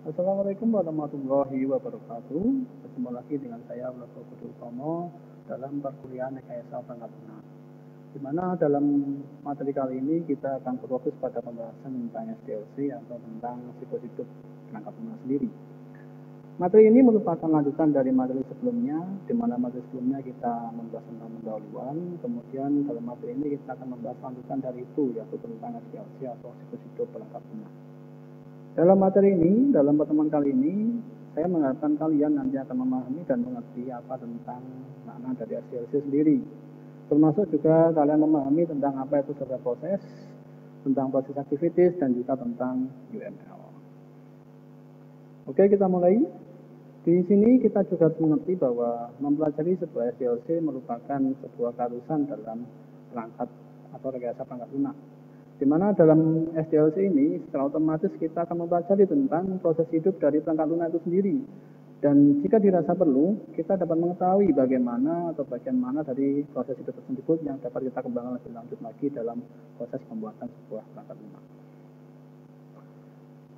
Assalamualaikum warahmatullahi wabarakatuh. Berjumpa lagi dengan saya Wilato Budotomo dalam perkuliahan rekayasa perangkat lunak. Di mana dalam materi kali ini kita akan berfokus pada pembahasan tentang SDLC atau tentang siklus hidup perangkat lunak sendiri. Materi ini merupakan lanjutan dari materi sebelumnya, di mana materi sebelumnya kita membahas tentang pendahuluan, kemudian dalam materi ini kita akan membahas lanjutan dari itu, yaitu tentang SDLC atau siklus hidup perangkat lunak. Dalam materi ini, dalam pertemuan kali ini, saya mengharapkan kalian nanti akan memahami dan mengerti apa tentang makna dari SDLC sendiri. Termasuk juga kalian memahami tentang apa itu data proses, tentang proses activities, dan juga tentang UML. Oke, kita mulai. Di sini kita juga mengerti bahwa mempelajari sebuah SDLC merupakan sebuah keharusan dalam perangkat atau rekayasa perangkat lunak. Di mana dalam SDLC ini secara otomatis kita akan mempelajari tentang proses hidup dari perangkat lunak itu sendiri. Dan jika dirasa perlu, kita dapat mengetahui bagaimana atau bagian mana dari proses hidup tersebut yang dapat kita kembangkan lebih lanjut lagi dalam proses pembuatan sebuah perangkat lunak.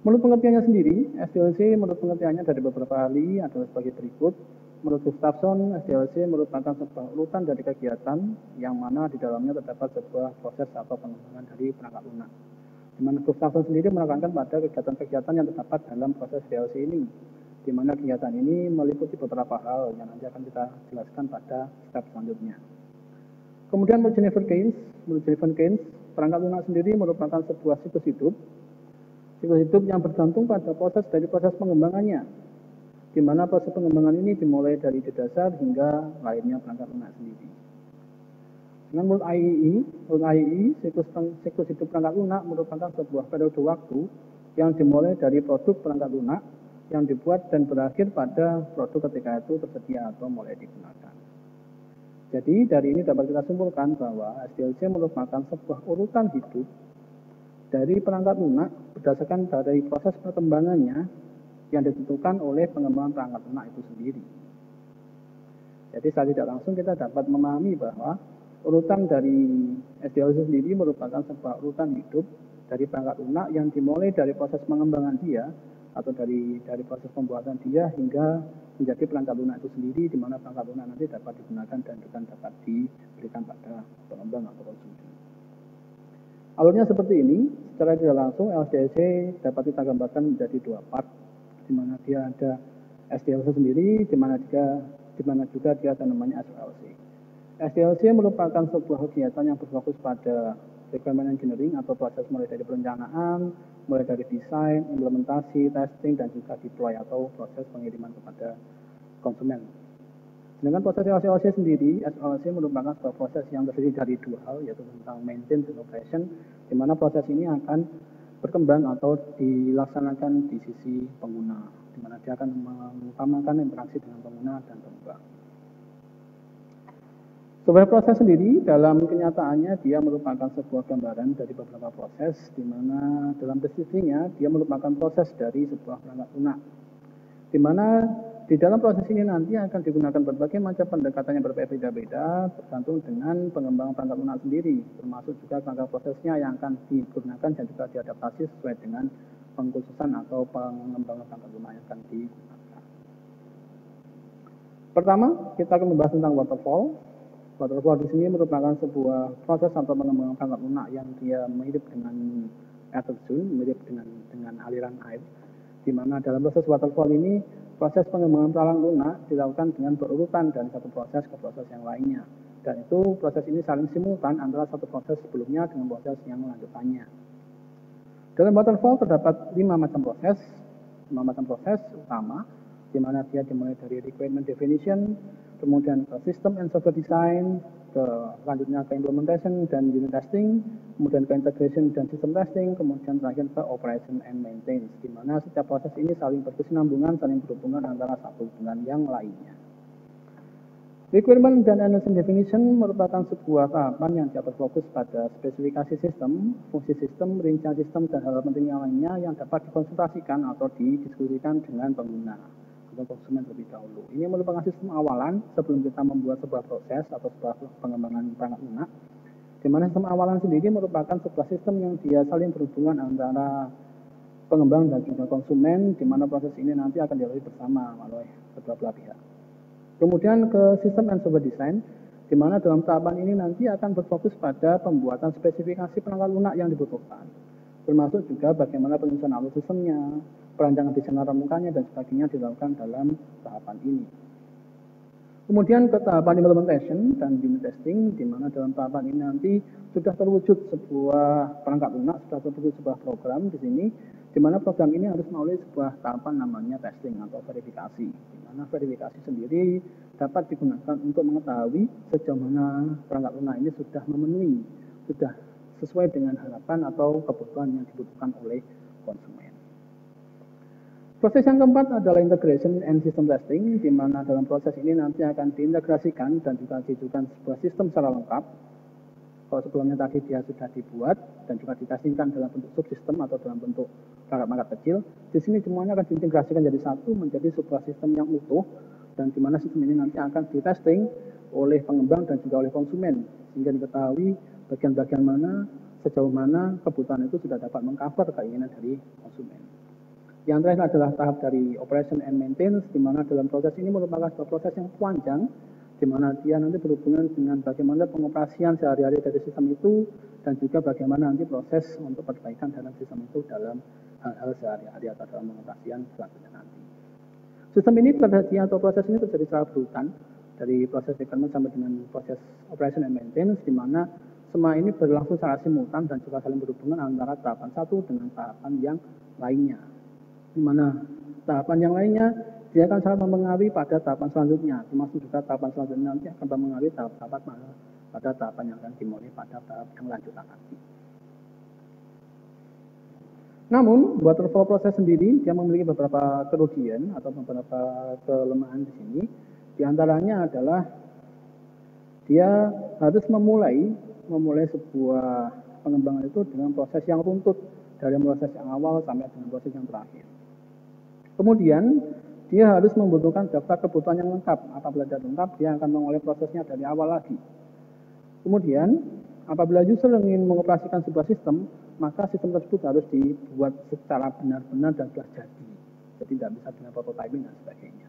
Menurut pengertiannya sendiri, SDLC menurut pengertiannya dari beberapa ahli adalah sebagai berikut. Menurut Gustafson, SDLC merupakan sebuah urutan dari kegiatan yang mana di dalamnya terdapat sebuah proses atau pengembangan dari perangkat lunak. Di mana Gustafson sendiri menekankan pada kegiatan-kegiatan yang terdapat dalam proses SDLC ini, di mana kegiatan ini meliputi beberapa hal yang nanti akan kita jelaskan pada step selanjutnya. Kemudian menurut Jennifer Keynes, perangkat lunak sendiri merupakan sebuah siklus hidup yang bergantung pada proses pengembangannya, di mana proses pengembangan ini dimulai dari ide dasar hingga lahirnya perangkat lunak sendiri. Dengan menurut IEE, siklus hidup perangkat lunak merupakan sebuah periode waktu yang dimulai dari produk perangkat lunak yang dibuat dan berakhir pada produk ketika itu tersedia atau mulai digunakan. Jadi dari ini dapat kita simpulkan bahwa SDLC merupakan sebuah urutan hidup dari perangkat lunak berdasarkan dari proses perkembangannya yang ditentukan oleh pengembangan perangkat lunak itu sendiri. Jadi secara tidak langsung kita dapat memahami bahwa urutan dari SDLC sendiri merupakan sebuah urutan hidup dari perangkat lunak yang dimulai dari proses pengembangan dia atau dari proses pembuatan dia hingga menjadi perangkat lunak itu sendiri, di mana perangkat lunak nanti dapat digunakan dan juga dapat diberikan pada pengembang atau konsumen. Alurnya seperti ini, secara tidak langsung SDLC dapat kita gambarkan menjadi dua part, di mana dia ada SDLC sendiri, di mana juga dia ada namanya SLC. SDLC merupakan sebuah kegiatan yang berfokus pada requirement engineering atau proses mulai dari perencanaan, mulai dari desain, implementasi, testing, dan juga deploy atau proses pengiriman kepada konsumen. Dengan proses SLC sendiri, SLC merupakan sebuah proses yang terdiri dari dua hal, yaitu tentang maintenance dan operation, di mana proses ini akan berkembang atau dilaksanakan di sisi pengguna, di mana dia akan mengutamakan interaksi dengan pengguna dan pengembang. Sebuah proses sendiri dalam kenyataannya dia merupakan sebuah gambaran dari beberapa proses, di mana dalam deskripsinya dia merupakan proses dari sebuah perangkat lunak, di mana di dalam proses ini nanti akan digunakan berbagai macam pendekatan yang berbeda-beda tergantung dengan pengembangan perangkat lunak sendiri, termasuk juga rangka prosesnya yang akan digunakan dan juga diadaptasi sesuai dengan pengkhususan atau pengembangan perangkat lunak yang akan digunakan. Pertama, kita akan membahas tentang waterfall. Waterfall di sini merupakan sebuah proses atau pengembangan perangkat lunak yang dia mirip dengan air terjun, mirip dengan aliran air, di mana dalam proses waterfall ini proses pengembangan perangkat lunak dilakukan dengan berurutan dari satu proses ke proses yang lainnya. Dan itu proses ini saling simultan antara satu proses sebelumnya dengan proses yang lanjutannya. Dalam waterfall terdapat 5 macam proses utama, di mana dia dimulai dari requirement definition, kemudian ke system and software design, selanjutnya ke implementation dan unit testing, kemudian ke integration dan system testing, kemudian terakhir ke operation and maintenance, di mana setiap proses ini saling berkesinambungan, saling berhubungan antara satu dengan yang lainnya. Requirement dan analysis definition merupakan sebuah tahapan yang dapat fokus pada spesifikasi sistem, fungsi sistem, rincian sistem, dan hal penting yang lainnya yang dapat dikonsultasikan atau didiskusikan dengan pengguna atau konsumen terlebih dahulu. Ini merupakan sistem awalan sebelum kita membuat sebuah proses atau sebuah pengembangan perangkat lunak, di mana sistem awalan sendiri merupakan sebuah sistem yang dia saling berhubungan antara pengembang dan juga konsumen, di mana proses ini nanti akan dilalui bersama oleh kedua belah pihak. Kemudian ke sistem and software design, di mana dalam tahapan ini nanti akan berfokus pada pembuatan spesifikasi perangkat lunak yang dibutuhkan, termasuk juga bagaimana penyusunan alur sistemnya, perancangan desain mukanya dan sebagainya dilakukan dalam tahapan ini. Kemudian ke tahapan implementation dan unit testing, di mana dalam tahapan ini nanti sudah terwujud sebuah perangkat lunak, sudah terwujud sebuah program di sini, di mana program ini harus melalui sebuah tahapan namanya testing atau verifikasi, di mana verifikasi sendiri dapat digunakan untuk mengetahui sejauh mana perangkat lunak ini sudah memenuhi, sudah sesuai dengan harapan atau kebutuhan yang dibutuhkan oleh konsumen. Proses yang keempat adalah integration and system testing, di mana dalam proses ini nanti akan diintegrasikan dan juga ditunjukkan sebuah sistem secara lengkap. Kalau sebelumnya tadi dia sudah dibuat dan juga ditestingkan dalam bentuk subsistem atau dalam bentuk perangkat kecil, di sini semuanya akan diintegrasikan jadi satu menjadi sebuah sistem yang utuh, dan di mana sistem ini nanti akan ditesting oleh pengembang dan juga oleh konsumen, sehingga diketahui bagian-bagian mana, sejauh mana kebutuhan itu sudah dapat mengcover keinginan dari konsumen. Yang terakhir adalah tahap dari operation and maintenance, di mana dalam proses ini merupakan sebuah proses yang panjang, di mana dia nanti berhubungan dengan bagaimana pengoperasian sehari-hari dari sistem itu, dan juga bagaimana nanti proses untuk perbaikan dalam sistem itu dalam hal-hal sehari-hari atau dalam pengoperasian selanjutnya nanti. Sistem ini terjadi atau proses ini terjadi secara berurutan, dari proses requirement sampai dengan proses operation and maintenance, di mana semua ini berlangsung secara simultan dan juga saling berhubungan antara tahapan satu dengan tahapan yang lainnya. Di mana tahapan yang lainnya dia akan sangat mempengaruhi pada tahapan selanjutnya, termasuk juga tahapan selanjutnya nanti akan mempengaruhi tahap-tahap pada tahapan yang akan dimulai pada tahap yang lanjutan nanti. Namun, waterfall proses sendiri dia memiliki beberapa kerugian atau beberapa kelemahan di sini. Di antaranya adalah dia harus memulai sebuah pengembangan itu dengan proses yang runtut, dari proses yang awal sampai dengan proses yang terakhir. Kemudian, dia harus membutuhkan daftar kebutuhan yang lengkap. Apabila tidak lengkap, dia akan mengulai prosesnya dari awal lagi. Kemudian, apabila user ingin mengoperasikan sebuah sistem, maka sistem tersebut harus dibuat secara benar-benar dan sudah jadi. Jadi tidak bisa dengan prototyping dan sebagainya.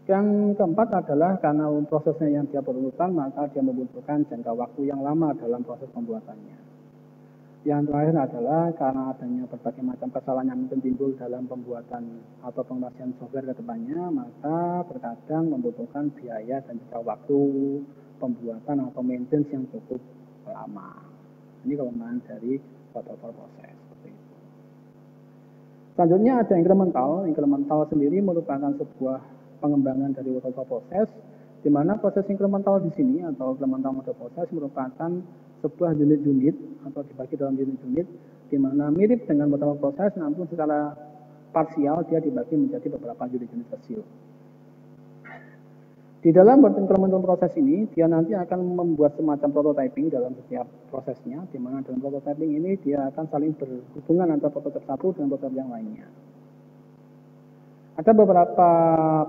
Yang keempat adalah karena prosesnya yang dia berurutan, maka dia membutuhkan jangka waktu yang lama dalam proses pembuatannya. Yang terakhir adalah karena adanya berbagai macam kesalahan yang mungkin timbul dalam pembuatan atau pengoperasian software ke depannya, maka terkadang membutuhkan biaya dan juga waktu pembuatan atau maintenance yang cukup lama. Ini kelemahan dari waterfall proses. Seperti itu. Selanjutnya ada incremental. Incremental sendiri merupakan sebuah pengembangan dari waterfall proses, di mana proses incremental di sini atau incremental model proses merupakan sebuah unit-unit atau dibagi dalam unit-unit, di mana mirip dengan waterfall proses, namun secara parsial dia dibagi menjadi beberapa unit-unit kecil. Di dalam incremental proses ini, dia nanti akan membuat semacam prototyping dalam setiap prosesnya, di mana dalam prototyping ini dia akan saling berhubungan antara prototipe satu dengan prototipe yang lainnya. Ada beberapa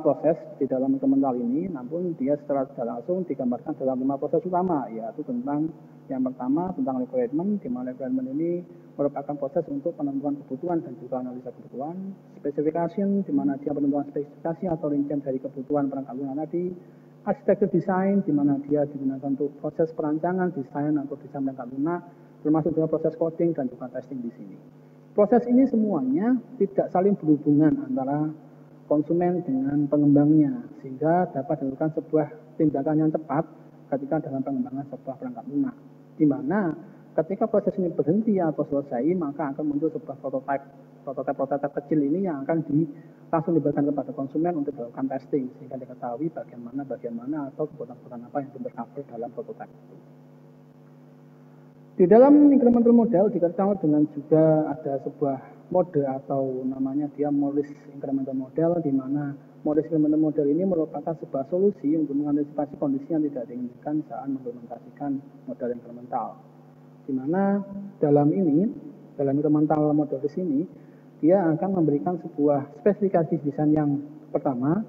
proses di dalam incremental ini, namun dia secara tidak langsung digambarkan dalam 5 proses utama, yaitu tentang yang pertama tentang requirement, di mana requirement ini merupakan proses untuk penentuan kebutuhan dan juga analisa kebutuhan. Specification, di mana dia penentuan spesifikasi atau rincian dari kebutuhan perangkat lunak tadi. Architecture design, di mana dia digunakan untuk proses perancangan, desain atau desain perangkat lunak, termasuk juga proses coding dan juga testing di sini. Proses ini semuanya tidak saling berhubungan antara konsumen dengan pengembangnya, sehingga dapat dilakukan sebuah tindakan yang cepat ketika dalam pengembangan sebuah perangkat lunak, di mana ketika proses ini berhenti atau selesai, maka akan muncul sebuah prototipe kecil ini yang akan langsung diberikan kepada konsumen untuk dilakukan testing, sehingga diketahui bagaimana atau kebutuhan apa yang tercover dalam prototipe itu. Di dalam incremental model dikenal dengan juga ada sebuah mode atau namanya dia modus incremental model, di mana modus incremental model ini merupakan sebuah solusi untuk mengantisipasi kondisi yang tidak diinginkan saat mengimplementasikan model incremental. Di mana dalam incremental model di sini dia akan memberikan sebuah spesifikasi desain yang pertama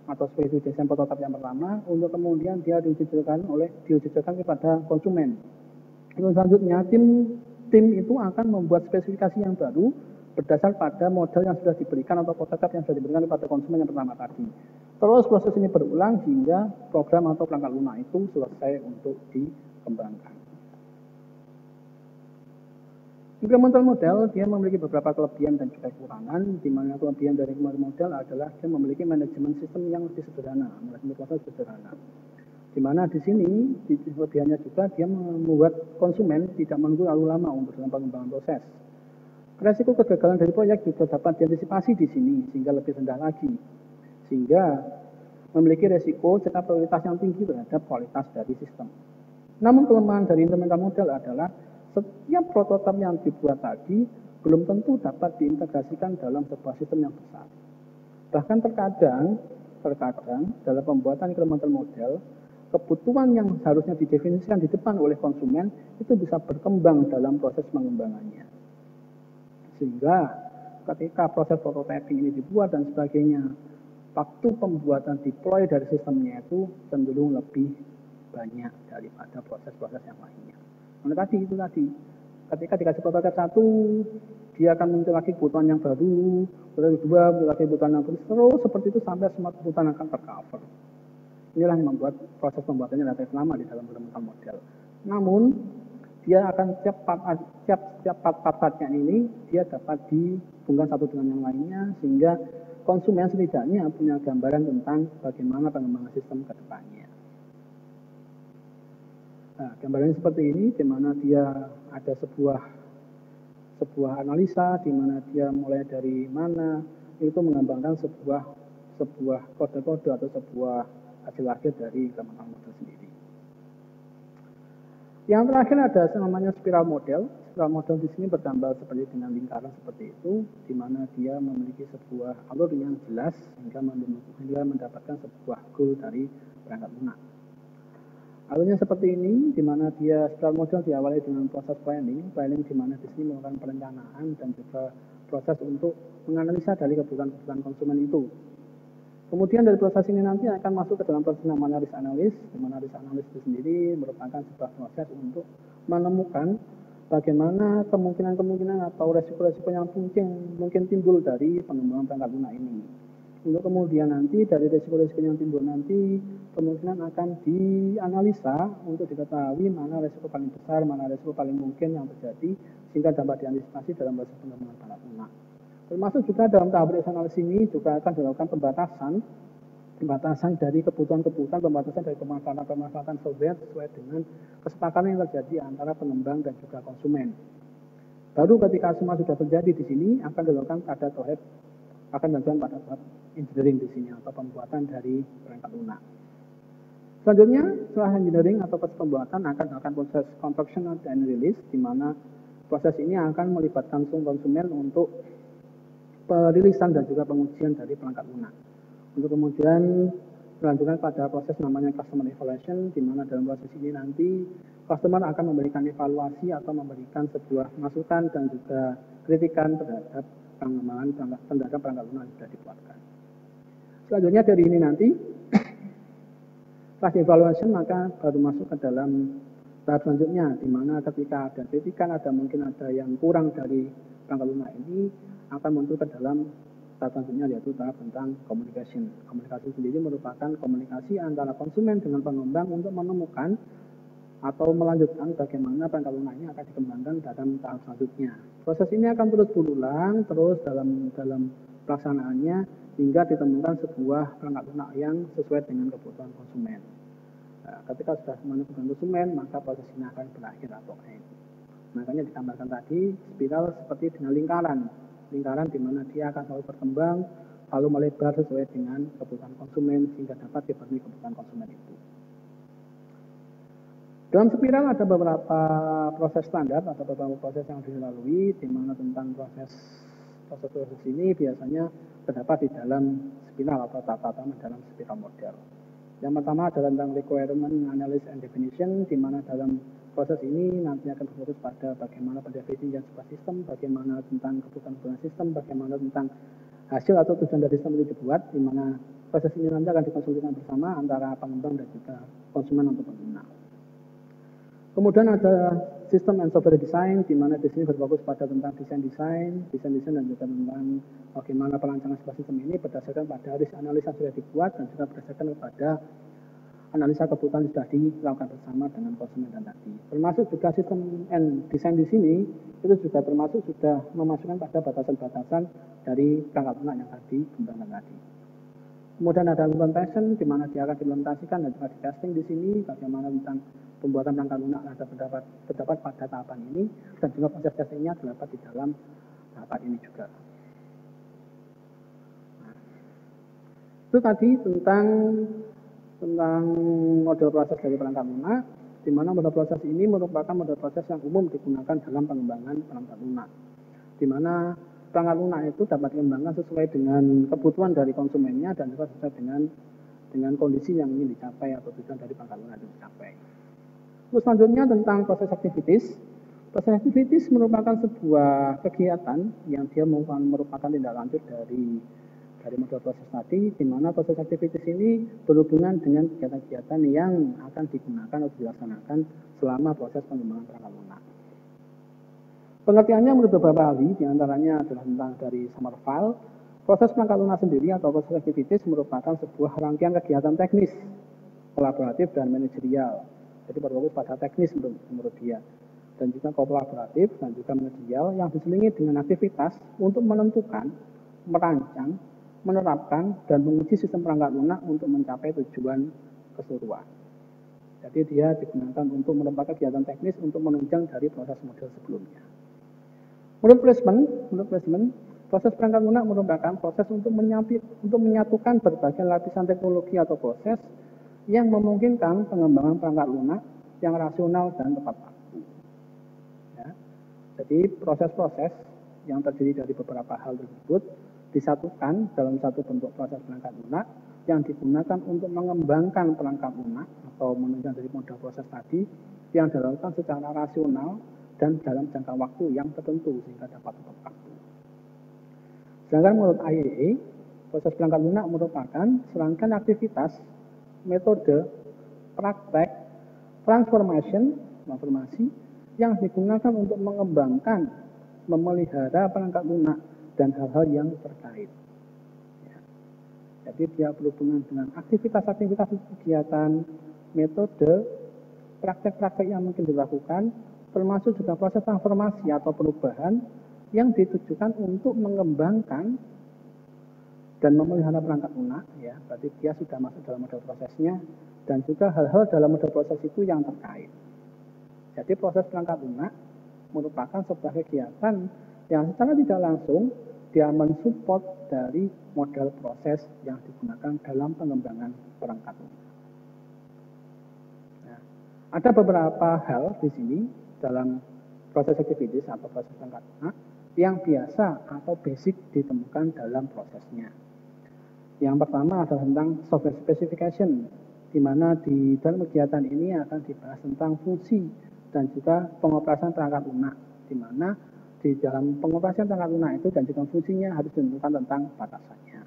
atau spesifikasi desain prototipe yang pertama untuk kemudian dia diuji-cobakan kepada konsumen. Selanjutnya tim itu akan membuat spesifikasi yang baru berdasar pada model yang sudah diberikan atau prototipe yang sudah diberikan kepada konsumen yang pertama tadi. Terus proses ini berulang hingga program atau perangkat lunak itu selesai untuk dikembangkan. Incremental model dia memiliki beberapa kelebihan dan juga kekurangan, di mana kelebihan dari model adalah dia memiliki manajemen sistem yang lebih sederhana, manajemen proses sederhana. Di mana di sini kelebihannya juga dia membuat konsumen tidak menunggu terlalu lama untuk dalam pengembangan proses. Resiko kegagalan dari proyek juga dapat diantisipasi di sini sehingga lebih rendah lagi, sehingga memiliki resiko serta prioritas yang tinggi terhadap kualitas dari sistem. Namun kelemahan dari incremental model adalah setiap prototipe yang dibuat tadi belum tentu dapat diintegrasikan dalam sebuah sistem yang besar. Bahkan terkadang dalam pembuatan incremental model, kebutuhan yang seharusnya didefinisikan di depan oleh konsumen itu bisa berkembang dalam proses pengembangannya. Sehingga ketika proses prototyping ini dibuat dan sebagainya, waktu pembuatan deploy dari sistemnya itu cenderung lebih banyak daripada proses-proses yang lainnya. Nah tadi, ketika dikasih prototipe 1, dia akan muncul lagi kebutuhan yang baru, prototipe 2, muncul lagi kebutuhan yang baru, terus seperti itu sampai semua kebutuhan akan tercover. Inilah yang membuat proses pembuatannya relatif lama di dalam incremental model. Namun, dia akan setiap part-partnya ini dia dapat dihubungkan satu dengan yang lainnya sehingga konsumen setidaknya punya gambaran tentang bagaimana pengembangan sistem ke depannya. Nah, gambarannya seperti ini, di mana dia ada sebuah analisa, di mana dia mulai dari mana itu mengembangkan sebuah kode-kode atau sebuah hasil akhir dari incremental model sendiri. Yang terakhir ada namanya spiral model. Spiral model di sini bergambar seperti dengan lingkaran seperti itu, di mana dia memiliki sebuah alur yang jelas hingga mendapatkan sebuah goal dari perangkat lunak. Alurnya seperti ini, di mana dia spiral model diawali dengan proses planning di mana di sini melakukan perencanaan dan juga proses untuk menganalisa dari kebutuhan konsumen itu. Kemudian dari proses ini nanti akan masuk ke dalam proses namanya risk analysis, di mana risk analysis itu sendiri merupakan sebuah proses untuk menemukan bagaimana kemungkinan atau resiko-resiko yang mungkin timbul dari pengembangan perangkat lunak ini. Untuk kemudian nanti dari resiko-resiko yang timbul nanti kemungkinan akan dianalisa untuk diketahui mana resiko paling besar, mana resiko paling mungkin yang terjadi sehingga dapat diantisipasi dalam proses pengembangan perangkat lunak. Termasuk juga dalam tahap risk analysis ini juga akan dilakukan pembatasan dari kebutuhan-kebutuhan, pembatasan dari pemanfaatan software sesuai dengan kesepakatan yang terjadi antara pengembang dan juga konsumen. Baru ketika semua sudah terjadi di sini akan dilakukan pada tahap engineering di sini atau pembuatan dari perangkat lunak. Selanjutnya setelah engineering atau proses pembuatan akan dilakukan proses construction dan release, di mana proses ini akan melibatkan konsumen untuk perilisan dan juga pengujian dari perangkat lunak. Untuk kemudian dilanjutkan pada proses namanya customer evaluation, di mana dalam proses ini nanti customer akan memberikan evaluasi atau memberikan sebuah masukan dan juga kritikan terhadap pengembangan perangkat lunak yang sudah dibuatkan. Selanjutnya dari ini nanti setelah evaluation maka baru masuk ke dalam tahap selanjutnya, di mana ketika ada kritikan, mungkin ada yang kurang dari perangkat lunak ini akan muncul ke dalam tahap selanjutnya, yaitu tahap tentang communication. Komunikasi sendiri merupakan komunikasi antara konsumen dengan pengembang untuk menemukan atau melanjutkan bagaimana perangkat lunak ini akan dikembangkan dalam tahap selanjutnya. Proses ini akan terus berulang dalam pelaksanaannya hingga ditemukan sebuah perangkat lunak yang sesuai dengan kebutuhan konsumen. Nah, ketika sudah memenuhi kebutuhan konsumen, maka proses ini akan berakhir atau end. Makanya digambarkan tadi spiral seperti dengan lingkaran di mana dia akan selalu berkembang, lalu melebar sesuai dengan kebutuhan konsumen sehingga dapat dipenuhi kebutuhan konsumen itu. Dalam spiral ada beberapa proses standar atau beberapa proses yang dilalui, di mana tentang proses ini biasanya terdapat di dalam spiral atau tata-tata dalam spiral model. Yang pertama adalah tentang requirement analysis and definition, di mana dalam proses ini nanti akan berfokus pada bagaimana pendefinisian sebuah sistem, bagaimana tentang kebutuhan sistem, bagaimana tentang hasil atau tujuan dari sistem itu dibuat, di mana proses ini nanti akan dikonsultasikan bersama antara pengembang dan juga konsumen atau pengguna. Kemudian ada System and Software Design, di mana di sini berfokus pada tentang desain dan juga tentang bagaimana perancangan sebuah sistem ini berdasarkan pada risk analisa sudah dibuat dan juga berdasarkan kepada analisa kebutuhan sudah dilakukan bersama dengan konsumen dan tadi. Termasuk juga sistem and design di sini itu juga termasuk sudah memasukkan pada batasan-batasan dari perangkat lunak yang tadi dikembangkan tadi. Kemudian ada implementation, di mana dia akan diimplementasikan dan juga di testing di sini bagaimana tentang pembuatan perangkat lunak ada terdapat pada tahapan ini dan juga proses testingnya terdapat di dalam tahapan ini juga. Nah, itu tadi tentang model proses dari perangkat lunak, di mana model proses ini merupakan model proses yang umum digunakan dalam pengembangan perangkat lunak, di mana perangkat lunak itu dapat dikembangkan sesuai dengan kebutuhan dari konsumennya dan juga sesuai dengan kondisi yang ingin dicapai atau tujuan dari perangkat lunak itu dicapai. Terus selanjutnya tentang proses activities. Proses activities merupakan sebuah kegiatan yang dia merupakan tindak lanjut dari model proses tadi, di mana proses activities ini berhubungan dengan kegiatan-kegiatan yang akan digunakan atau dilaksanakan selama proses pengembangan perangkat lunak. Pengertiannya menurut beberapa ahli, diantaranya adalah tentang dari Summerville. Proses perangkat lunak sendiri atau proses activities merupakan sebuah rangkaian kegiatan teknis, kolaboratif, dan manajerial. Jadi berfokus pada teknis menurut dia. Dan juga kolaboratif dan juga manajerial yang diselingi dengan aktivitas untuk menentukan, merancang, menerapkan, dan menguji sistem perangkat lunak untuk mencapai tujuan keseluruhan. Jadi dia digunakan untuk merupakan kegiatan teknis untuk menunjang dari proses model sebelumnya. Menurut placement, proses perangkat lunak merupakan proses untuk menyatukan berbagai lapisan teknologi atau proses yang memungkinkan pengembangan perangkat lunak yang rasional dan tepat waktu. Ya. Jadi proses-proses yang terdiri dari beberapa hal tersebut disatukan dalam satu bentuk proses perangkat lunak yang digunakan untuk mengembangkan perangkat lunak atau menunjang dari model proses tadi yang dilakukan secara rasional dan dalam jangka waktu yang tertentu sehingga dapat tepat waktu. Sedangkan menurut IEA, proses perangkat lunak merupakan serangkaian aktivitas, metode, praktek, transformasi yang digunakan untuk mengembangkan, memelihara perangkat lunak dan hal-hal yang terkait. Ya. Jadi dia berhubungan dengan aktivitas-aktivitas kegiatan, metode, praktek-praktek yang mungkin dilakukan, termasuk juga proses transformasi atau perubahan yang ditujukan untuk mengembangkan dan memelihara perangkat lunak, ya, berarti dia sudah masuk dalam model prosesnya, dan juga hal-hal dalam model proses itu yang terkait. Jadi proses perangkat lunak merupakan sebuah kegiatan yang secara tidak langsung dia mensupport dari model proses yang digunakan dalam pengembangan perangkat lunak. Nah, ada beberapa hal di sini dalam proses activities atau proses perangkat lunak yang biasa atau basic ditemukan dalam prosesnya. Yang pertama adalah tentang software specification, di mana di dalam kegiatan ini akan dibahas tentang fungsi dan juga pengoperasian perangkat lunak, di mana di dalam pengoperasian perangkat lunak itu dan juga fungsinya harus ditentukan tentang batasannya.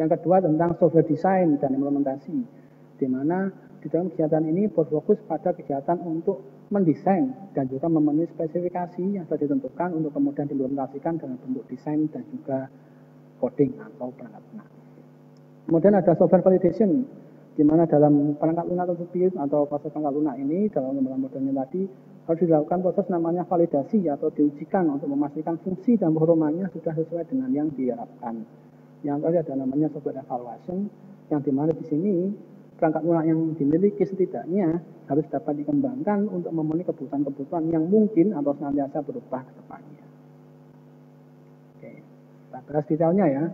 Yang kedua tentang software design dan implementasi, di mana di dalam kegiatan ini berfokus pada kegiatan untuk mendesain dan juga memenuhi spesifikasi yang sudah ditentukan untuk kemudian diimplementasikan dalam bentuk desain dan juga coding atau perangkat lunak. Kemudian ada software validation, di mana dalam perangkat lunak tersebut atau proses perangkat lunak ini dalam pengembangan modelnya tadi harus dilakukan proses namanya validasi atau diujikan untuk memastikan fungsi dan performanya sudah sesuai dengan yang diharapkan. Yang tadi ada namanya software evaluation, yang dimana di sini perangkat lunak yang dimiliki setidaknya harus dapat dikembangkan untuk memenuhi kebutuhan-kebutuhan yang mungkin atau senantiasa berubah ke depannya. Oke, kita bahas detailnya ya.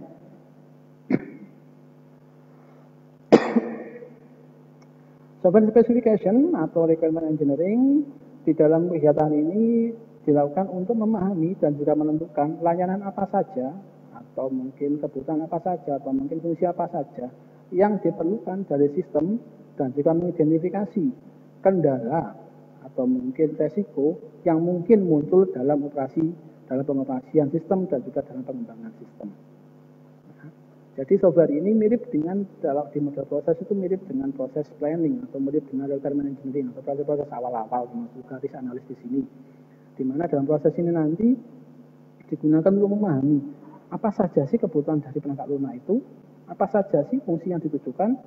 Software specification atau requirement engineering di dalam kegiatan ini dilakukan untuk memahami dan juga menentukan layanan apa saja atau mungkin kebutuhan apa saja atau mungkin fungsi apa saja yang diperlukan dari sistem dan juga mengidentifikasi kendala atau mungkin resiko yang mungkin muncul dalam pengoperasian sistem dan juga dalam pengembangan sistem. Nah, Jadi software ini mirip dengan di model proses itu mirip dengan proses planning atau mirip dengan requirement engineering atau proses-proses awal-awal termasuk garis analis di sini. Di mana dalam proses ini nanti digunakan untuk memahami apa saja sih kebutuhan dari perangkat lunak itu, apa saja sih fungsi yang ditujukan,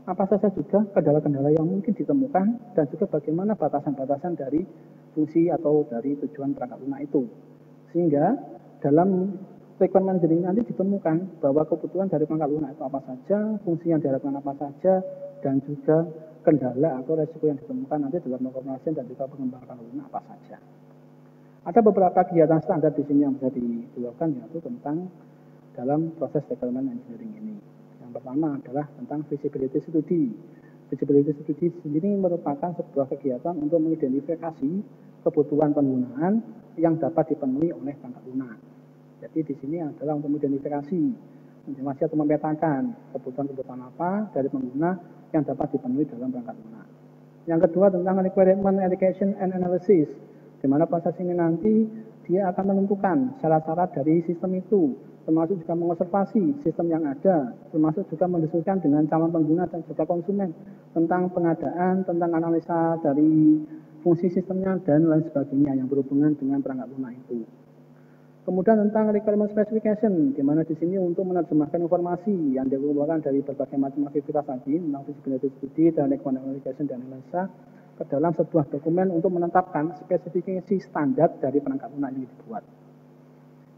apa saja juga kendala-kendala yang mungkin ditemukan, dan juga bagaimana batasan-batasan dari fungsi atau dari tujuan perangkat lunak itu. Sehingga dalam requirement engineering nanti ditemukan bahwa kebutuhan dari perangkat lunak itu apa saja, fungsi yang diharapkan apa saja, dan juga kendala atau resiko yang ditemukan nanti dalam pengoperasian dan juga pengembangan perangkat lunak apa saja. Ada beberapa kegiatan standar di sini yang bisa dilakukan, yaitu tentang dalam proses requirement engineering ini. Yang pertama adalah tentang feasibility study. Feasibility study sendiri merupakan sebuah kegiatan untuk mengidentifikasi kebutuhan penggunaan yang dapat dipenuhi oleh perangkat lunak. Jadi di sini adalah untuk mengidentifikasi atau memetakan kebutuhan-kebutuhan apa dari pengguna yang dapat dipenuhi dalam perangkat lunak. Yang kedua tentang requirement allocation and analysis, di mana proses ini nanti dia akan menentukan syarat-syarat dari sistem itu, termasuk juga mengobservasi sistem yang ada, termasuk juga mendiskusikan dengan calon pengguna dan juga konsumen tentang pengadaan, tentang analisa dari fungsi sistemnya dan lain sebagainya yang berhubungan dengan perangkat lunak itu. Kemudian tentang requirement specification, di mana di sini untuk menerjemahkan informasi yang dikumpulkan dari berbagai macam aktivitas tadi tentang feasibility study dan requirement allocation dan analisa ke dalam sebuah dokumen untuk menetapkan spesifikasi standar dari perangkat lunak yang dibuat.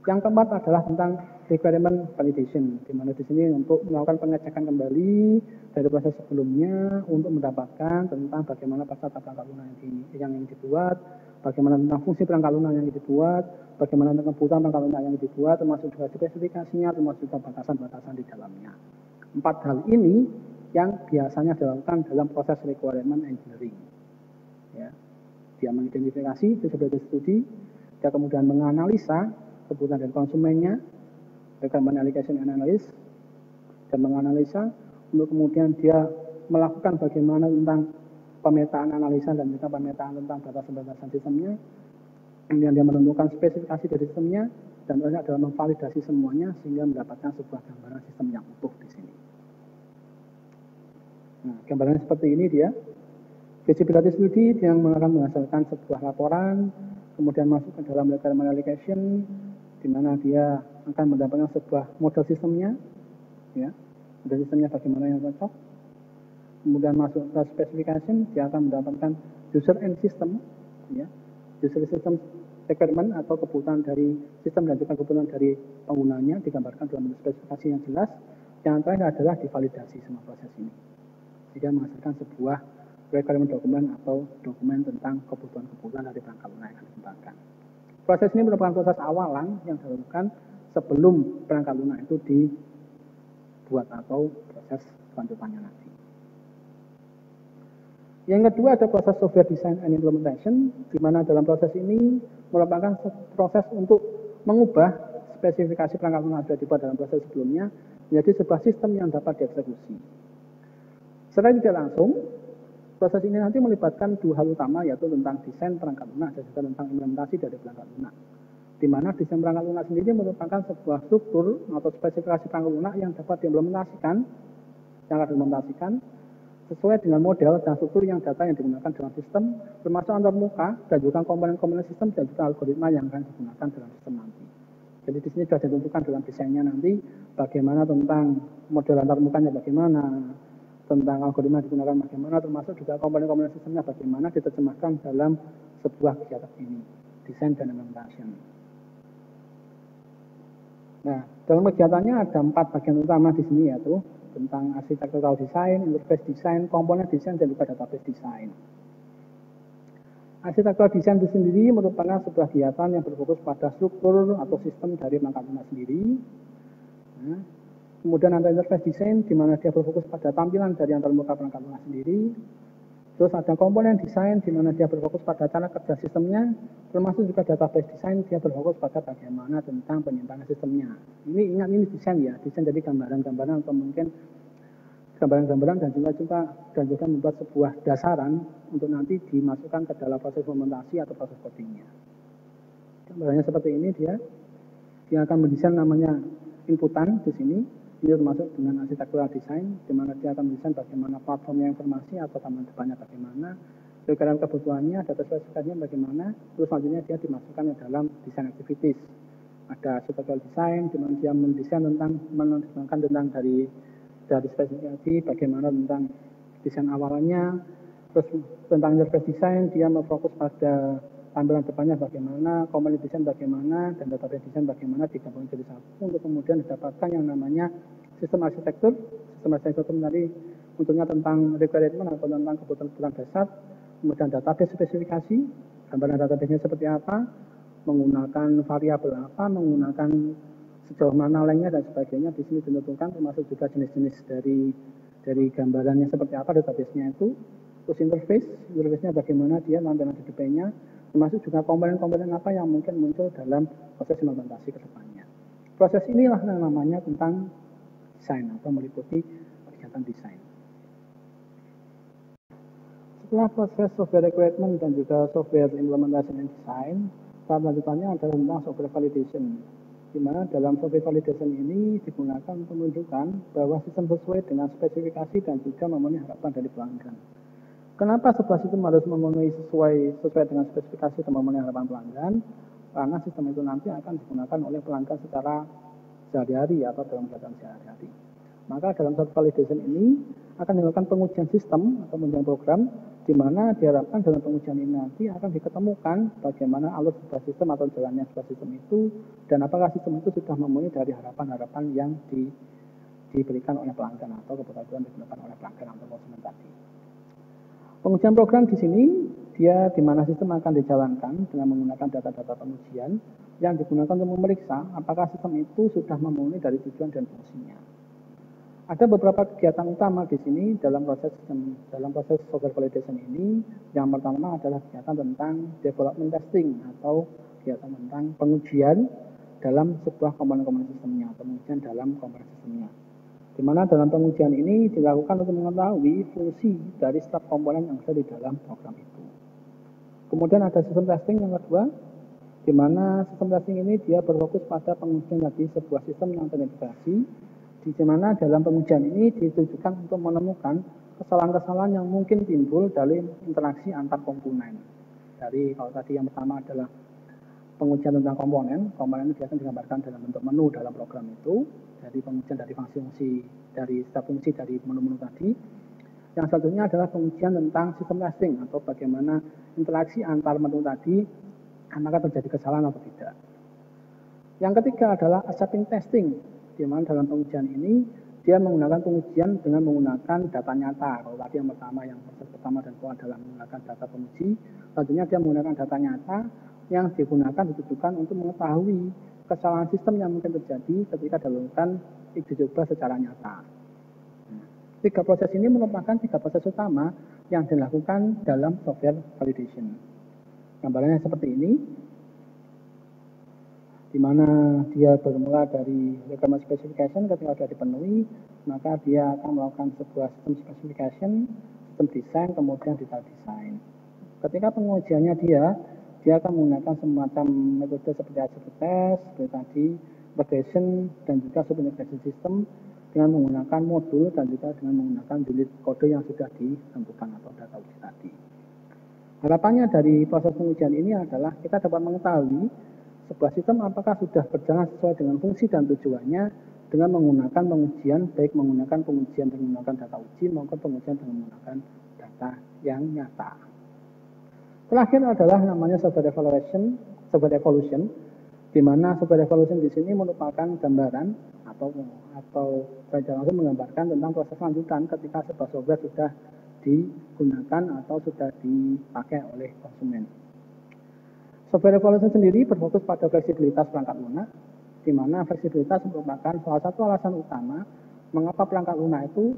Yang keempat adalah tentang requirement validation, di mana di sini untuk melakukan pengecekan kembali dari proses sebelumnya untuk mendapatkan tentang bagaimana peserta perangkat lunak yang dibuat, bagaimana tentang fungsi perangkat lunak yang dibuat, bagaimana tentang kebutuhan perangkat lunak yang dibuat, termasuk juga spesifikasinya, termasuk juga batasan-batasan di dalamnya. 4 hal ini yang biasanya dilakukan dalam proses requirement engineering. Ya, dia mengidentifikasi feasibility study, dia kemudian menganalisa kebutuhan dari konsumennya, requirement allocation analysis, dan menganalisa untuk kemudian dia melakukan bagaimana tentang pemetaan analisa dan juga pemetaan tentang batasan-batasan sistemnya, kemudian dia menentukan spesifikasi dari sistemnya, dan terakhir adalah memvalidasi semuanya sehingga mendapatkan sebuah gambaran sistem yang utuh di sini. Nah, gambarannya seperti ini dia. Feasibility study yang akan menghasilkan sebuah laporan, kemudian masuk ke dalam requirement allocation, di mana dia akan mendapatkan sebuah model sistemnya, ya, model sistemnya bagaimana yang cocok. Kemudian masuk ke specification, dia akan mendapatkan user end system, ya, user system requirement atau kebutuhan dari sistem dan juga kebutuhan dari penggunanya digambarkan dalam spesifikasi yang jelas. Yang terakhir adalah divalidasi semua proses ini, sehingga menghasilkan sebuah requirement dokumen atau dokumen tentang kebutuhan-kebutuhan dari perangkat lunak yang akan dikembangkan. Proses ini merupakan proses awalan yang dilakukan sebelum perangkat lunak itu dibuat atau proses selanjutnya nanti. Yang kedua ada proses software design and implementation, di mana dalam proses ini merupakan proses untuk mengubah spesifikasi perangkat lunak yang sudah dibuat dalam proses sebelumnya menjadi sebuah sistem yang dapat dieksekusi. Secara tidak langsung, proses ini nanti melibatkan 2 hal utama, yaitu tentang desain perangkat lunak dan juga tentang implementasi dari perangkat lunak. Di mana desain perangkat lunak sendiri merupakan sebuah struktur atau spesifikasi perangkat lunak yang dapat diimplementasikan, sesuai dengan model dan struktur yang data yang digunakan dalam sistem, termasuk antarmuka dan juga komponen-komponen sistem dan juga algoritma yang akan digunakan dalam sistem nanti. Jadi di sini sudah ditentukan dalam desainnya nanti bagaimana tentang model antarmukanya bagaimana, tentang algoritma digunakan bagaimana, termasuk juga komponen-komponen sistemnya bagaimana diterjemahkan dalam sebuah kegiatan ini, desain dan implementation. Nah, dalam kegiatannya ada 4 bagian utama di sini, yaitu tentang architectural design, interface design, komponen design, dan juga database design. Architectural design itu sendiri merupakan sebuah kegiatan yang berfokus pada struktur atau sistem dari perangkat lunak sendiri. Nah, kemudian ada interface design, di mana dia berfokus pada tampilan dari antarmuka perangkat lunak sendiri. Terus ada komponen desain, di mana dia berfokus pada cara kerja sistemnya, termasuk juga database design, dia berfokus pada bagaimana tentang penyimpangan sistemnya. Ini ingat, ini desain ya, desain jadi gambaran-gambaran atau mungkin gambaran-gambaran dan juga membuat sebuah dasaran untuk nanti dimasukkan ke dalam proses implementasi atau proses codingnya. Gambarannya seperti ini dia akan mendesain namanya inputan di sini. Ini termasuk dengan arsitektural design, di mana dia akan mendesain bagaimana platformnya informasi atau taman depannya bagaimana, requirement kebutuhannya, data spesifikasinya bagaimana, terus selanjutnya dia dimasukkan ke dalam design activities. Ada arsitektural design, di mana dia mendesain tentang dari spesifikasi, bagaimana tentang desain awalannya, terus tentang interface design, dia memfokus pada tampilan depannya bagaimana, komponen desain bagaimana, dan database desain bagaimana digabungkan jadi satu untuk kemudian didapatkan yang namanya sistem arsitektur. Sistem arsitektur itu tadi untuknya tentang requirement atau tentang kebutuhan dasar, kemudian database spesifikasi, gambaran database-nya seperti apa, menggunakan variabel apa, menggunakan sejauh mana lengnya dan sebagainya. Di sini ditentukan termasuk juga jenis-jenis dari gambarannya seperti apa database-nya itu. Terus interface-nya bagaimana dia tampilan DDP-nya, termasuk juga komponen-komponen apa yang mungkin muncul dalam proses implementasi ke depannya. Proses inilah yang namanya tentang desain atau meliputi kegiatan desain. Setelah proses software requirement dan juga software implementation and design, tahap lanjutannya adalah tentang software validation, di mana dalam software validation ini digunakan untuk menunjukkan bahwa sistem sesuai dengan spesifikasi dan juga memenuhi harapan dari pelanggan. Kenapa sebuah sistem harus memenuhi sesuai dengan spesifikasi dan memenuhi harapan pelanggan? Karena sistem itu nanti akan digunakan oleh pelanggan secara sehari-hari atau dalam kegiatan sehari-hari. Maka dalam software validation ini akan dilakukan pengujian sistem atau pengujian program, di mana diharapkan dalam pengujian ini nanti akan diketemukan bagaimana alur sebuah sistem atau jalannya sebuah sistem itu, dan apakah sistem itu sudah memenuhi dari harapan-harapan yang diberikan oleh pelanggan atau kebutuhan yang digunakan oleh pelanggan atau konsumen tadi. Pengujian program di sini dia di mana sistem akan dijalankan dengan menggunakan data-data pengujian yang digunakan untuk memeriksa apakah sistem itu sudah memenuhi dari tujuan dan fungsinya. Ada beberapa kegiatan utama di sini dalam proses software validation ini. Yang pertama adalah kegiatan tentang development testing atau kegiatan tentang pengujian dalam sebuah komponen-komponen sistemnya atau pengujian dalam komponen sistemnya. Di mana dalam pengujian ini dilakukan untuk mengetahui fungsi dari setiap komponen yang ada di dalam program itu. Kemudian ada sistem testing yang kedua, di mana sistem testing ini dia berfokus pada pengujian dari sebuah sistem yang terintegrasi, di mana dalam pengujian ini ditujukan untuk menemukan kesalahan-kesalahan yang mungkin timbul dari interaksi antar komponen. Dari kalau tadi yang pertama adalah pengujian tentang komponen itu biasanya digambarkan dalam bentuk menu dalam program itu. Jadi pengujian dari fungsi dari setiap fungsi dari menu-menu tadi. Yang satunya adalah pengujian tentang sistem testing atau bagaimana interaksi antar menu tadi, apakah terjadi kesalahan atau tidak. Yang ketiga adalah accepting testing, di mana dalam pengujian ini dia menggunakan pengujian dengan menggunakan data nyata. Kalau tadi yang proses pertama dan kedua adalah menggunakan data penguji, selanjutnya dia menggunakan data nyata yang digunakan ditujukan untuk mengetahui kesalahan sistem yang mungkin terjadi ketika dilakukan uji coba secara nyata. Tiga proses ini merupakan tiga proses utama yang dilakukan dalam software validation. Gambarannya seperti ini, di mana dia bermula dari requirement specification. Ketika sudah dipenuhi, maka dia akan melakukan sebuah sistem specification, sistem desain, kemudian detail design. Ketika pengujiannya dia akan menggunakan semacam metode seperti ACT test, seperti tadi, regression, dan juga sub-integration system dengan menggunakan modul dan juga dengan menggunakan unit kode yang sudah ditentukan atau data uji tadi. Harapannya dari proses pengujian ini adalah kita dapat mengetahui sebuah sistem apakah sudah berjalan sesuai dengan fungsi dan tujuannya dengan menggunakan pengujian, baik menggunakan pengujian dengan menggunakan data uji maupun pengujian dengan menggunakan data yang nyata. Terakhir adalah namanya software evolution, di mana software evolution di sini merupakan gambaran atau secara langsung menggambarkan tentang proses lanjutan ketika sebuah software sudah digunakan atau sudah dipakai oleh konsumen. Software evolution sendiri berfokus pada fleksibilitas perangkat lunak, di mana fleksibilitas merupakan salah satu alasan utama mengapa perangkat lunak itu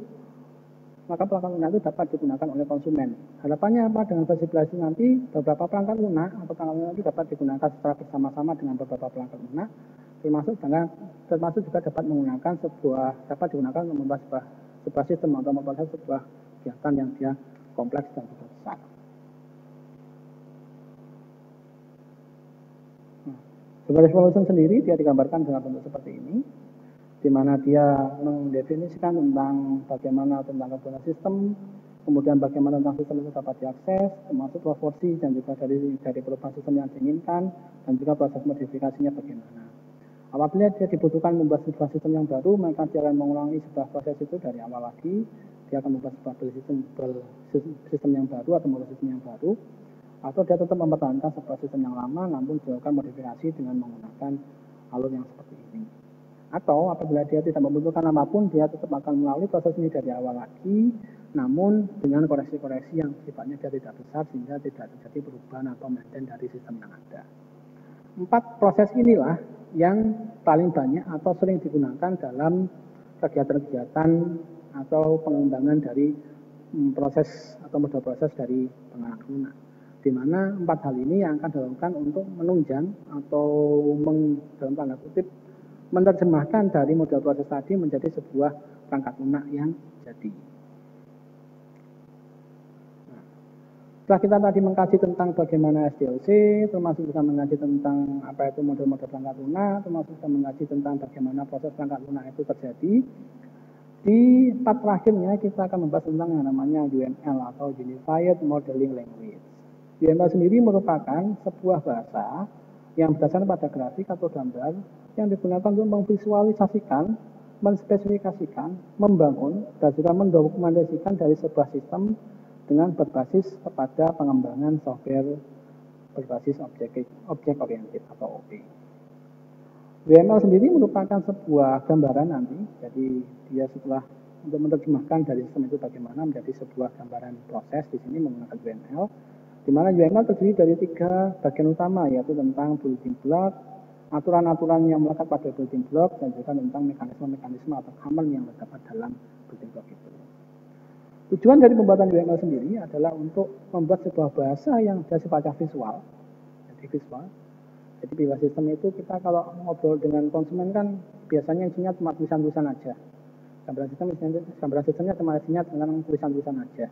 dapat digunakan oleh konsumen. Harapannya apa dengan fleksibilitas nanti beberapa perangkat lunak atau perangkat lunak itu dapat digunakan secara bersama-sama dengan beberapa perangkat lunak, termasuk juga dapat digunakan untuk membuat sebuah sistem atau membuat sebuah kegiatan yang dia kompleks dan juga besar. Software evolution sendiri dia digambarkan dalam bentuk seperti ini. di mana dia mendefinisikan tentang bagaimana tentang komponen sistem, kemudian bagaimana tentang sistem itu dapat diakses, termasuk proporsi dan juga dari perubahan sistem yang diinginkan, dan juga proses modifikasinya bagaimana. Apabila dia dibutuhkan membuat sebuah sistem yang baru, maka dia akan mengulangi sebuah proses itu dari awal lagi. Dia akan membuat sebuah sistem yang baru atau model sistem yang baru, atau dia tetap mempertahankan sebuah sistem yang lama, namun dilakukan modifikasi dengan menggunakan alur yang seperti ini. Atau apabila dia tidak membutuhkan apapun, dia tetap akan melalui proses ini dari awal lagi, namun dengan koreksi-koreksi yang sifatnya dia tidak besar sehingga tidak terjadi perubahan atau maintain dari sistem yang ada. 4 proses inilah yang paling banyak atau sering digunakan dalam kegiatan-kegiatan atau pengembangan dari proses atau model proses dari pengarah lunak, di mana 4 hal ini yang akan dilakukan untuk menunjang atau dalam tanda kutip menerjemahkan dari model proses tadi menjadi sebuah perangkat lunak yang jadi. Nah, setelah kita tadi mengkaji tentang bagaimana SDLC, termasuk juga mengkaji tentang apa itu model-model perangkat lunak, termasuk juga mengkaji tentang bagaimana proses perangkat lunak itu terjadi, di part terakhirnya kita akan membahas tentang yang namanya UML atau Unified Modeling Language. UML sendiri merupakan sebuah bahasa yang berdasarkan pada grafik atau gambar yang digunakan untuk memvisualisasikan, menspesifikasikan, membangun, dan juga mendokumentasikan dari sebuah sistem dengan berbasis kepada pengembangan software berbasis objek oriented atau OP. UML sendiri merupakan sebuah gambaran nanti, jadi dia setelah untuk menerjemahkan dari sistem itu bagaimana menjadi sebuah gambaran proses di sini menggunakan UML, di mana UML terdiri dari 3 bagian utama, yaitu tentang building block, aturan-aturan yang melekat pada building block, dan juga tentang mekanisme-mekanisme atau command yang terdapat dalam building block itu. Tujuan dari pembuatan UML sendiri adalah untuk membuat sebuah bahasa yang sifatnya visual. Jadi bila sistem itu kita kalau ngobrol dengan konsumen kan biasanya isinya cuma tulisan-tulisan aja. Gambaran sistemnya cuma isinya dengan tulisan-tulisan aja.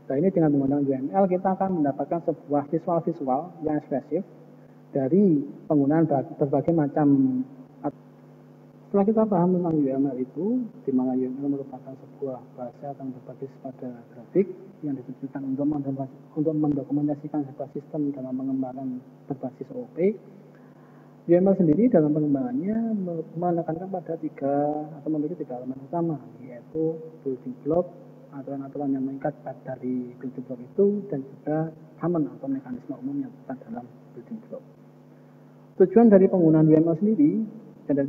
Nah, ini dengan menggunakan UML kita akan mendapatkan sebuah visual-visual yang ekspresif dari penggunaan berbagai macam. Setelah kita paham tentang UML itu, di mana UML merupakan sebuah bahasa yang berbasis pada grafik yang ditujukan untuk mendokumentasikan sebuah sistem dalam pengembangan berbasis OOP, UML sendiri dalam pengembangannya menekankan pada memiliki 3 elemen utama, yaitu building block, aturan-aturan yang mengikat dari building block itu, dan juga common atau mekanisme umum yang terdapat dalam building block. Tujuan dari penggunaan UML sendiri dan dari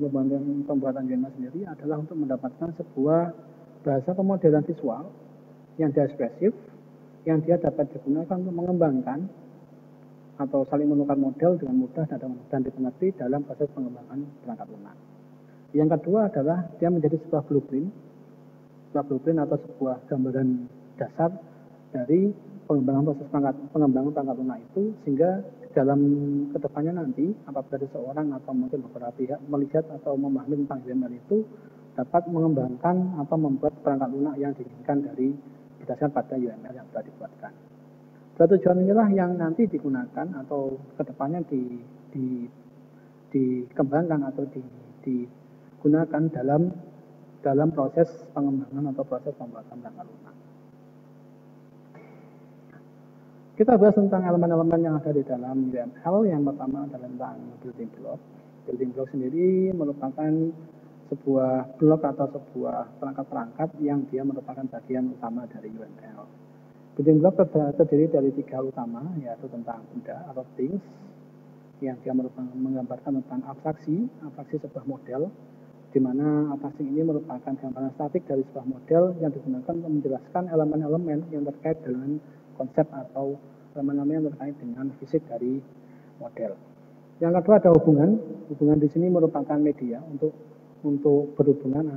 pembuatan UML sendiri adalah untuk mendapatkan sebuah bahasa pemodelan visual yang dia ekspresif, yang dia dapat digunakan untuk mengembangkan atau saling menukar model dengan mudah dan dimengerti dalam proses pengembangan perangkat lunak. Yang kedua adalah dia menjadi sebuah blueprint atau sebuah gambaran dasar dari pengembangan perangkat lunak itu, sehingga dalam kedepannya nanti apabila seseorang atau mungkin beberapa pihak melihat atau memahami tentang UML itu dapat mengembangkan atau membuat perangkat lunak yang diinginkan dari berdasarkan pada UML yang sudah dibuatkan. Dua tujuan inilah yang nanti digunakan atau kedepannya dikembangkan atau digunakan dalam proses pengembangan atau proses pembuatan perangkat lunak. Kita bahas tentang elemen-elemen yang ada di dalam UML. Yang pertama adalah tentang building block. Building block sendiri merupakan sebuah blok atau sebuah perangkat-perangkat yang dia merupakan bagian utama dari UML. Building block terdiri dari 3 utama, yaitu tentang benda atau things, yang dia menggambarkan tentang abstraksi sebuah model, di mana abstraksi ini merupakan gambaran statik dari sebuah model yang digunakan untuk menjelaskan elemen-elemen yang terkait dengan konsep atau elemen-elemen yang terkait dengan fisik dari model. Yang kedua ada hubungan. Hubungan di sini merupakan media untuk berhubungan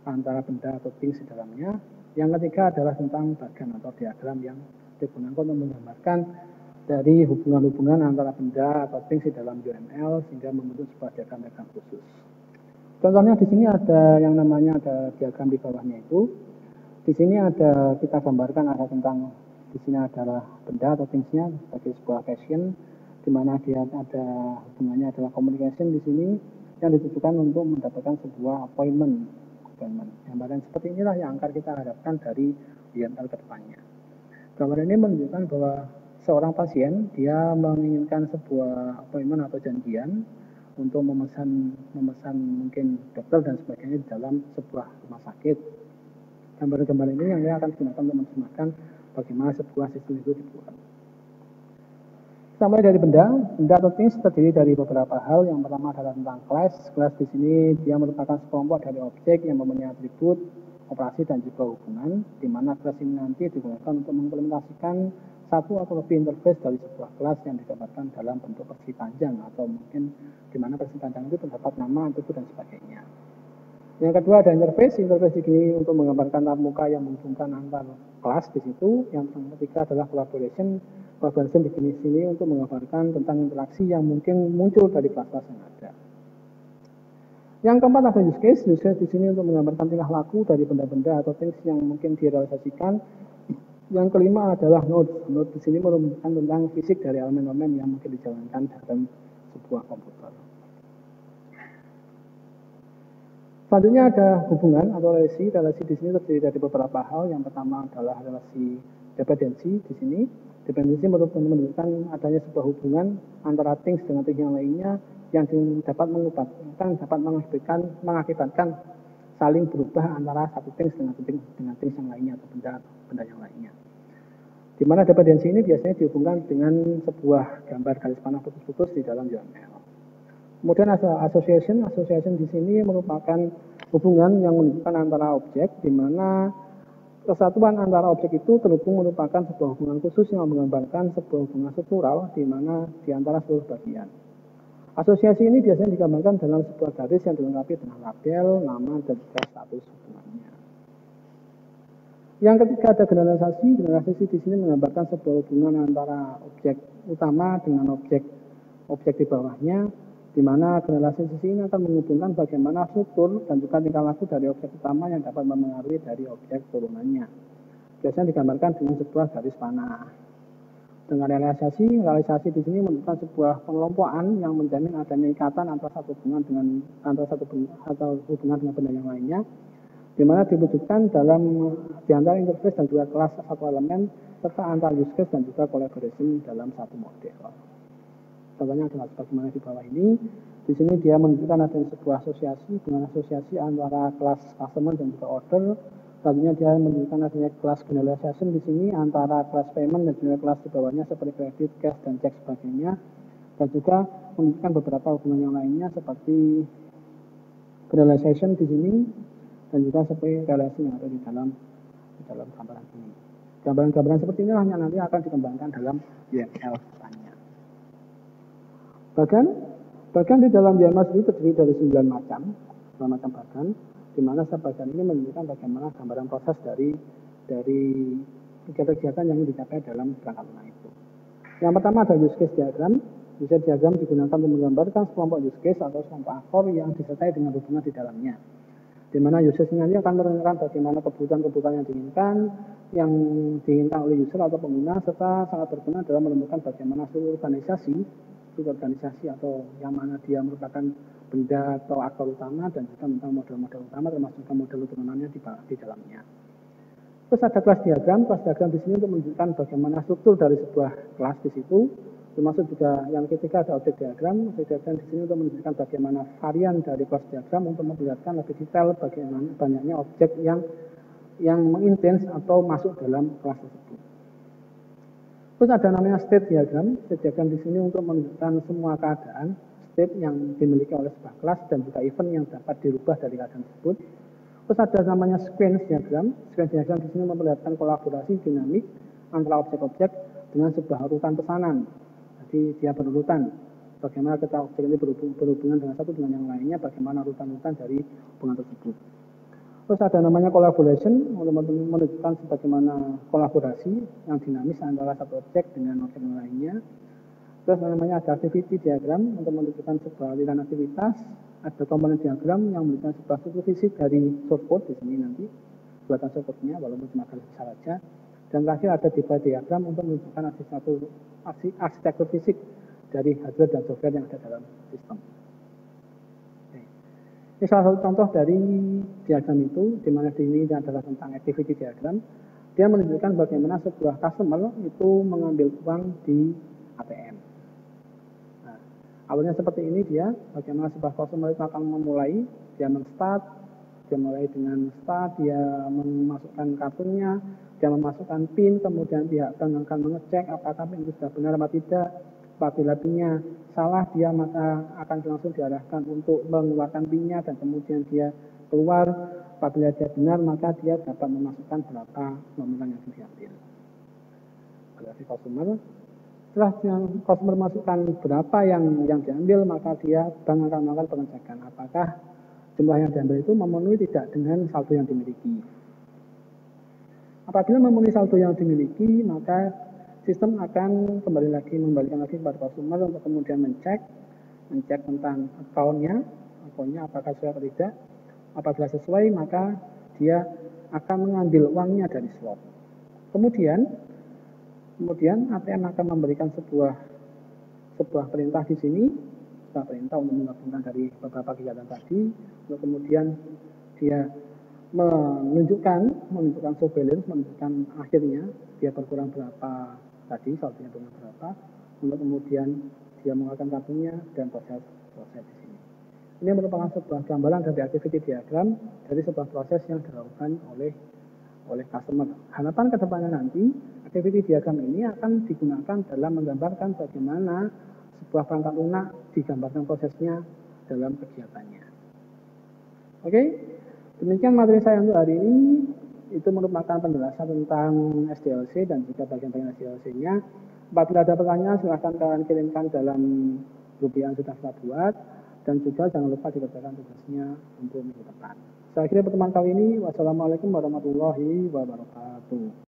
antara benda atau things di dalamnya. Yang ketiga adalah tentang bagan atau diagram yang digunakan untuk menggambarkan dari hubungan-hubungan antara benda atau things di dalam UML sehingga membentuk sebuah diagram-diagram khusus. Contohnya di sini ada yang namanya ada diagram di bawahnya itu. Di sini ada kita gambarkan ada tentang di sini adalah benda atau things-nya sebagai sebuah action, di mana dia ada hubungannya adalah communication di sini, yang ditujukan untuk mendapatkan sebuah appointment. Gambaran seperti inilah yang akan kita harapkan dari UML ke depannya. Gambaran ini menunjukkan bahwa seorang pasien dia menginginkan sebuah appointment atau janjian untuk memesan mungkin dokter dan sebagainya di dalam sebuah rumah sakit. Gambar-gambar ini yang akan digunakan untuk menerjemahkan bagaimana sebuah sistem itu dibuat. Sampai dari benda atau things terdiri dari beberapa hal. Yang pertama adalah tentang class. Class di sini dia merupakan sekelompok dari objek yang mempunyai atribut, operasi dan juga hubungan, di mana class ini nanti digunakan untuk mengimplementasikan satu atau lebih interface dari sebuah kelas yang digambarkan dalam bentuk persegi panjang, atau mungkin di mana persegi panjang itu terdapat nama, atribut dan sebagainya. Yang kedua ada interface. Interface di sini untuk menggambarkan tatap muka yang menghubungkan antar kelas di situ. Yang ketiga adalah collaboration. Collaboration di sini untuk menggambarkan tentang interaksi yang mungkin muncul dari kelas-kelas yang ada. Yang keempat ada use case. Use case di sini untuk menggambarkan tingkah laku dari benda-benda atau things yang mungkin direalisasikan. Yang kelima adalah node. Node di sini menunjukkan tentang fisik dari elemen-elemen yang mungkin dijalankan dalam sebuah komputer. Selanjutnya ada hubungan atau relasi. Relasi di sini terdiri dari beberapa hal. Yang pertama adalah relasi dependensi di sini. Dependensi menunjukkan adanya sebuah hubungan antara things dengan things yang lainnya yang dapat mengakibatkan saling berubah antara satu things dengan things yang lainnya atau benda yang lainnya. Di mana dependensi ini biasanya dihubungkan dengan sebuah gambar garis panah putus-putus di dalam UML. Kemudian ada association. Association di sini merupakan hubungan yang menunjukkan antara objek, di mana kesatuan antara objek itu terhubung merupakan sebuah hubungan khusus yang menggambarkan sebuah hubungan struktural di mana di antara seluruh bagian. Asosiasi ini biasanya digambarkan dalam sebuah garis yang dilengkapi dengan label, nama, dan juga status hubungannya. Yang ketiga ada generalisasi. Generalisasi di sini menggambarkan sebuah hubungan antara objek utama dengan objek di bawahnya, di mana generalisasi ini akan menghubungkan bagaimana struktur dan juga tingkah laku dari objek utama yang dapat mempengaruhi dari objek turunannya. Biasanya digambarkan dengan sebuah garis panah. Dengan realisasi di sini menunjukkan sebuah pengelompokan yang menjamin adanya ikatan antara satu hubungan dengan benda yang lainnya, di mana diwujudkan di antara interface dan juga kelas satu elemen, serta antara use case dan juga collaboration dalam satu model. Contohnya adalah sebagaimana di bawah ini. Di sini dia menunjukkan adanya sebuah asosiasi dengan asosiasi antara kelas customer dan juga order. Selanjutnya dia menunjukkan adanya kelas generalization di sini antara kelas payment dan juga kelas di bawahnya seperti credit, cash, dan check sebagainya. Dan juga menunjukkan beberapa hubungan yang lainnya seperti generalization di sini dan juga seperti relasi yang ada di dalam gambaran ini. Gambaran-gambaran seperti inilah yang nanti akan dikembangkan dalam UML depannya. Bagan di dalam UML sendiri terdiri dari 9 macam bagan, di mana setiap bagan ini menunjukkan bagaimana gambaran proses dari kegiatan yang dicapai dalam perangkat lunak itu. Yang pertama ada use case diagram. Use case diagram digunakan untuk menggambarkan sekelompok use case atau sekelompok aktor yang disertai dengan hubungan di dalamnya. Di mana use case ini akan menerangkan bagaimana kebutuhan-kebutuhan yang diinginkan oleh user atau pengguna, serta sangat berguna dalam menentukan bagaimana seluruh organisasi atau yang mana dia merupakan benda atau aktor utama, dan juga tentang model-model utama termasuk model turunannya di dalamnya. Terus ada kelas diagram. Kelas diagram di sini untuk menunjukkan bagaimana struktur dari sebuah kelas di situ. Termasuk juga yang ketiga ada objek diagram. Objek diagram di sini untuk menunjukkan bagaimana varian dari kelas diagram untuk memperlihatkan lebih detail bagaimana banyaknya objek yang mengintens atau masuk dalam kelas tersebut. Terus ada namanya state diagram. State diagram di sini untuk menunjukkan semua keadaan state yang dimiliki oleh sebuah kelas dan juga event yang dapat dirubah dari keadaan tersebut. Terus ada namanya sequence diagram. Sequence diagram di sini memperlihatkan kolaborasi dinamik antara objek-objek dengan sebuah urutan pesanan. Jadi dia berurutan. Bagaimana ketika objek ini berhubungan dengan satu dengan yang lainnya, bagaimana urutan-urutan dari hubungan tersebut. Terus ada namanya collaboration untuk menunjukkan sebagaimana kolaborasi yang dinamis antara satu objek dengan objek yang lainnya. Terus namanya ada activity diagram untuk menunjukkan sebuah aliran aktivitas. Ada komponen diagram yang menunjukkan sebuah struktur fisik dari source code di sini nanti buatan source code-nya walaupun cuma garis besar saja. Dan terakhir ada device diagram untuk menunjukkan arsitektur fisik dari hardware dan software yang ada dalam sistem. Oke. Ini salah satu contoh dari diagram itu, di mana ini adalah tentang activity diagram. Dia menunjukkan bagaimana sebuah customer itu mengambil uang di ATM. Nah, awalnya seperti ini dia, bagaimana sebuah customer itu akan memulai, dia men-start, dia mulai dengan start, dia memasukkan kartunya, dia memasukkan PIN, kemudian pihak bank akan mengecek apakah PIN itu sudah benar atau tidak. Apabila PIN-nya salah, dia maka akan langsung diarahkan untuk mengeluarkan PIN-nya dan kemudian dia keluar. Apabila dia benar, maka dia dapat memasukkan berapa nomor yang diambil. Berarti customer, setelah customer masukkan berapa yang diambil, maka dia bank akan melakukan pengecekan apakah jumlah yang diambil itu memenuhi tidak dengan saldo yang dimiliki. Apabila memenuhi saldo yang dimiliki, maka sistem akan membalikan lagi kepada customer untuk kemudian mencek tentang akunnya apakah sesuai atau tidak. Apabila sesuai, maka dia akan mengambil uangnya dari slot. Kemudian ATM akan memberikan sebuah perintah di sini, sebuah perintah untuk menggabungkan dari beberapa kegiatan tadi, untuk kemudian dia menunjukkan surveillance, menunjukkan akhirnya dia berkurang berapa tadi, saldonya berkurang berapa, untuk kemudian dia mengeluarkan kartunya dan proses di sini. Ini merupakan sebuah gambaran dari activity diagram dari sebuah proses yang dilakukan oleh customer. Harapan ke depannya nanti, activity diagram ini akan digunakan dalam menggambarkan bagaimana sebuah perangkat lunak digambarkan prosesnya dalam kegiatannya. Oke, demikian materi saya untuk hari ini. Itu merupakan penjelasan tentang SDLC dan juga bagian-bagian SDLC-nya. Apabila ada pertanyaan, silahkan kalian kirimkan dalam grup yang sudah saya buat. Dan juga jangan lupa dikerjakan tugasnya untuk minggu depan. Saya akhiri pertemuan kali ini. Wassalamualaikum warahmatullahi wabarakatuh.